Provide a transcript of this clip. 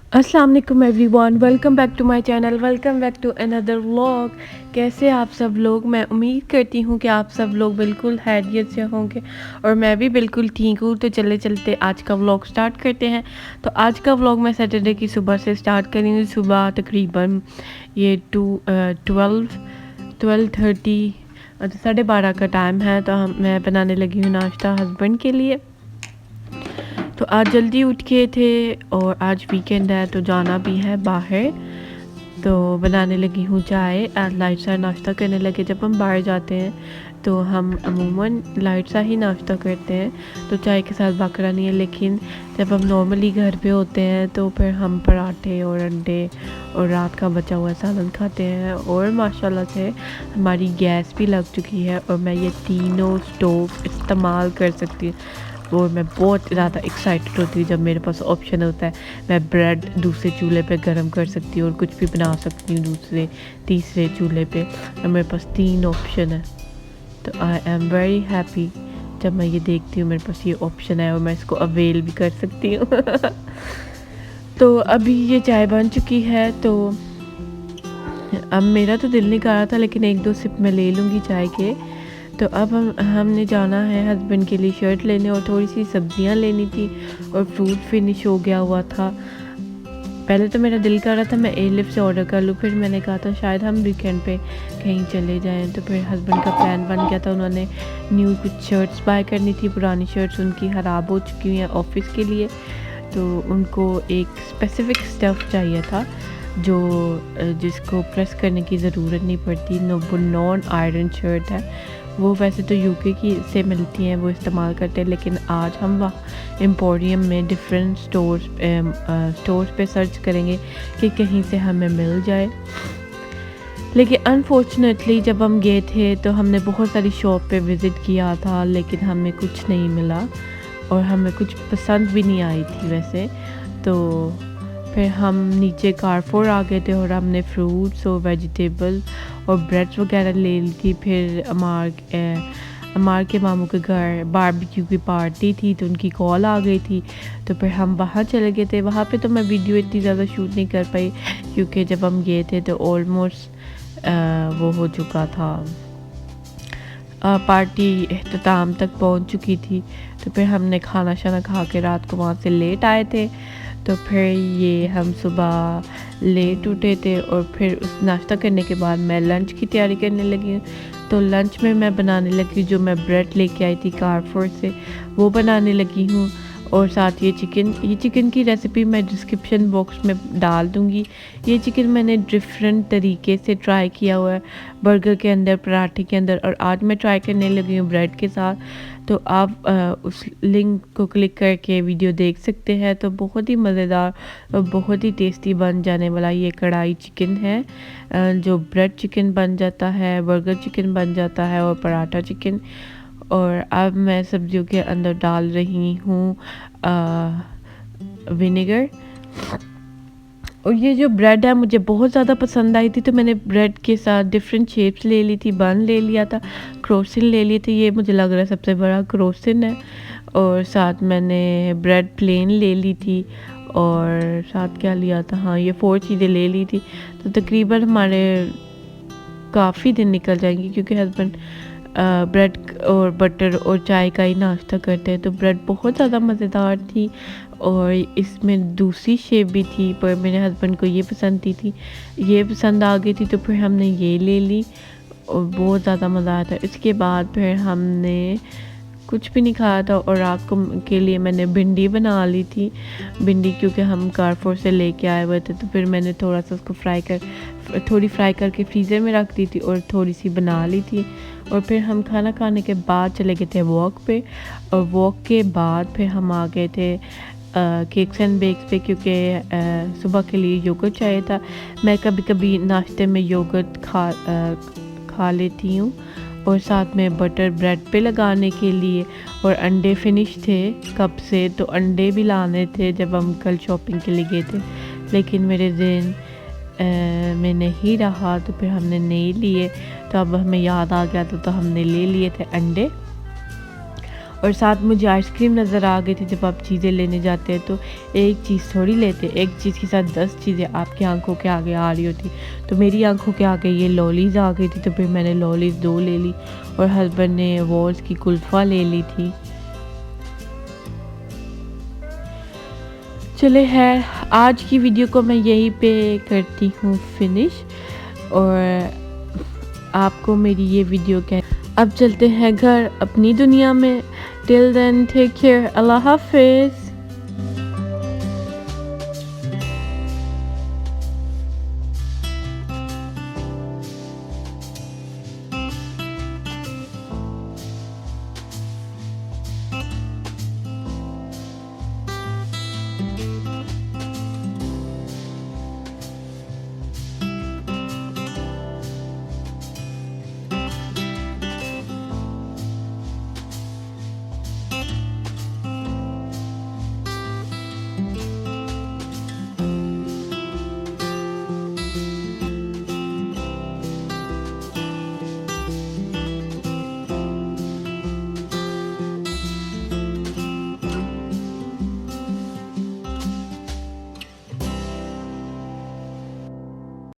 अस्सलाम वालेकुम everyone, welcome back to my channel, welcome back to another vlog. कैसे आप सब लोग? मैं उम्मीद करती हूँ कि आप सब लोग बिल्कुल खैरियत से होंगे और मैं भी बिल्कुल ठीक हूँ। तो चले चलते आज का व्लॉग स्टार्ट करते हैं। तो आज का व्लॉग मैं सैटरडे की सुबह से स्टार्ट करूँगी। सुबह तकरीबन ये 12:30 12:30 का टाइम है। तो मैं बनाने लगी हूँ नाश्ता हस्बैंड के लिए। तो आज जल्दी उठ के थे और आज वीकेंड है तो जाना भी है बाहर। तो बनाने लगी हूँ चाय। लाइट सा नाश्ता करने लगे। जब हम बाहर जाते हैं तो हम अमूमन लाइट सा ही नाश्ता करते हैं, तो चाय के साथ बाकरा नहीं है। लेकिन जब हम नॉर्मली घर पे होते हैं तो फिर हम पराठे और अंडे और रात का बचा हुआ सालन खाते हैं। और माशाल्लाह से हमारी गैस भी लग चुकी है और मैं ये तीनों स्टोव इस्तेमाल कर सकती हूँ। और मैं बहुत ज़्यादा एक्साइटेड होती हूँ जब मेरे पास ऑप्शन होता है। मैं ब्रेड दूसरे चूल्हे पे गरम कर सकती हूँ और कुछ भी बना सकती हूँ दूसरे तीसरे चूल्हे पे, और मेरे पास 3 ऑप्शन है। तो आई एम वेरी हैप्पी जब मैं ये देखती हूँ मेरे पास ये ऑप्शन है और मैं इसको अवेल भी कर सकती हूँ। तो अभी ये चाय बन चुकी है। तो अब मेरा तो दिल नहीं कर रहा था, लेकिन 1-2 सिप मैं ले लूँगी चाय के। तो अब हमने जाना है हस्बैंड के लिए शर्ट लेने और थोड़ी सी सब्जियां लेनी थी और फ्रूट फिनिश हो गया हुआ था। पहले तो मेरा दिल कर रहा था मैं एलिफ से ऑर्डर कर लूँ, फिर मैंने कहा था शायद हम वीकेंड पे कहीं चले जाएं। तो फिर हस्बैंड का प्लान बन गया था। उन्होंने न्यू कुछ शर्ट्स बाय करनी थी। पुरानी शर्ट्स उनकी ख़राब हो चुकी हैं ऑफिस के लिए, तो उनको एक स्पेसिफिक स्टफ़ चाहिए था जो जिसको प्रेस करने की ज़रूरत नहीं पड़ती। वो नॉन आयरन शर्ट है। वो वैसे तो यूके की से मिलती हैं, वो इस्तेमाल करते हैं। लेकिन आज हम वहाँ एम्पोरियम में डिफरेंट स्टोर्स पे सर्च करेंगे कि कहीं से हमें मिल जाए। लेकिन अनफॉर्चुनेटली जब हम गए थे तो हमने बहुत सारी शॉप पे विज़िट किया था, लेकिन हमें कुछ नहीं मिला और हमें कुछ पसंद भी नहीं आई थी वैसे। तो फिर हम नीचे कारफोर आ गए थे और हमने फ्रूट्स और वेजिटेबल और ब्रेड्स वगैरह ले ली थी। फिर अमार के मामू के घर बारबेक्यू की पार्टी थी तो उनकी कॉल आ गई थी, तो फिर हम वहाँ चले गए थे। वहाँ पे तो मैं वीडियो इतनी ज़्यादा शूट नहीं कर पाई क्योंकि जब हम गए थे तो ऑलमोस्ट वो हो चुका था, पार्टी अख्ताम तक पहुँच चुकी थी। तो फिर हमने खाना शाना खा के रात को वहाँ से लेट आए थे। तो फिर ये हम सुबह लेट उठे थे और फिर उस नाश्ता करने के बाद मैं लंच की तैयारी करने लगी। तो लंच में मैं बनाने लगी जो मैं ब्रेड लेके आई थी कारफोर से, वो बनाने लगी हूँ। और साथ ये चिकन की रेसिपी मैं डिस्क्रिप्शन बॉक्स में डाल दूँगी। ये चिकन मैंने डिफरेंट तरीके से ट्राई किया हुआ है, बर्गर के अंदर, पराठे के अंदर, और आज मैं ट्राई करने लगी हूँ ब्रेड के साथ। तो आप उस लिंक को क्लिक करके वीडियो देख सकते हैं। तो बहुत ही मज़ेदार और बहुत ही टेस्टी बन जाने वाला ये कढ़ाई चिकन है, जो ब्रेड चिकन बन जाता है, बर्गर चिकन बन जाता है और पराठा चिकन। और अब मैं सब्जियों के अंदर डाल रही हूँ विनेगर। और ये जो ब्रेड है मुझे बहुत ज़्यादा पसंद आई थी, तो मैंने ब्रेड के साथ डिफरेंट शेप्स ले ली थी, बन ले लिया था, क्रोसिन ले लिए थे। ये मुझे लग रहा है सबसे बड़ा क्रोसिन है। और साथ मैंने ब्रेड प्लेन ले ली थी और साथ क्या लिया था, हाँ ये 4 चीज़ें ले ली थी। तो तकरीबन हमारे काफ़ी दिन निकल जाएंगी क्योंकि हस्बैंड ब्रेड और बटर और चाय का ही नाश्ता करते हैं। तो ब्रेड बहुत ज़्यादा मज़ेदार थी और इसमें दूसरी शेप भी थी, पर मेरे हस्बैंड को ये पसंद थी, ये पसंद आ गई थी, तो फिर हमने ये ले ली और बहुत ज़्यादा मज़ा आया था। इसके बाद फिर हमने कुछ भी नहीं खाया था और रात को के लिए मैंने भिंडी बना ली थी। भिंडी क्योंकि हम कारफोर से लेके आए हुए थे, तो फिर मैंने थोड़ा सा उसको थोड़ी फ्राई करके फ्रीज़र में रख दी थी और थोड़ी सी बना ली थी। और फिर हम खाना खाने के बाद चले गए थे वॉक पे, और वॉक के बाद फिर हम आ गए थे केक्स एंड बेक्स पे, क्योंकि सुबह के लिए योगर्ट चाहिए था। मैं कभी कभी नाश्ते में योगर्ट खा लेती हूँ और साथ में बटर ब्रेड पे लगाने के लिए। और अंडे फिनिश थे कब से, तो अंडे भी लाने थे जब हम कल शॉपिंग के लिए गए थे, लेकिन मेरे दिन में नहीं रहा, तो फिर हमने नहीं लिए। तो अब हमें याद आ गया तो हमने ले लिए थे अंडे। और साथ मुझे आइसक्रीम नज़र आ गई थी। जब आप चीज़ें लेने जाते हैं तो एक चीज़ थोड़ी लेते, एक चीज़ के साथ 10 चीज़ें आपकी आंखों के आगे आ रही होती। तो मेरी आंखों के आगे ये लॉलीज़ आ गई थी, तो फिर मैंने लॉलीज़ 2 ले ली और हस्बैंड ने वॉल्स की कुल्फ़ा ले ली थी। चले है, आज की वीडियो को मैं यहीं पे करती हूँ फिनिश और आपको मेरी ये वीडियो अब चलते हैं घर अपनी दुनिया में। टिल देन टेक केयर, अल्लाह हाफिज़।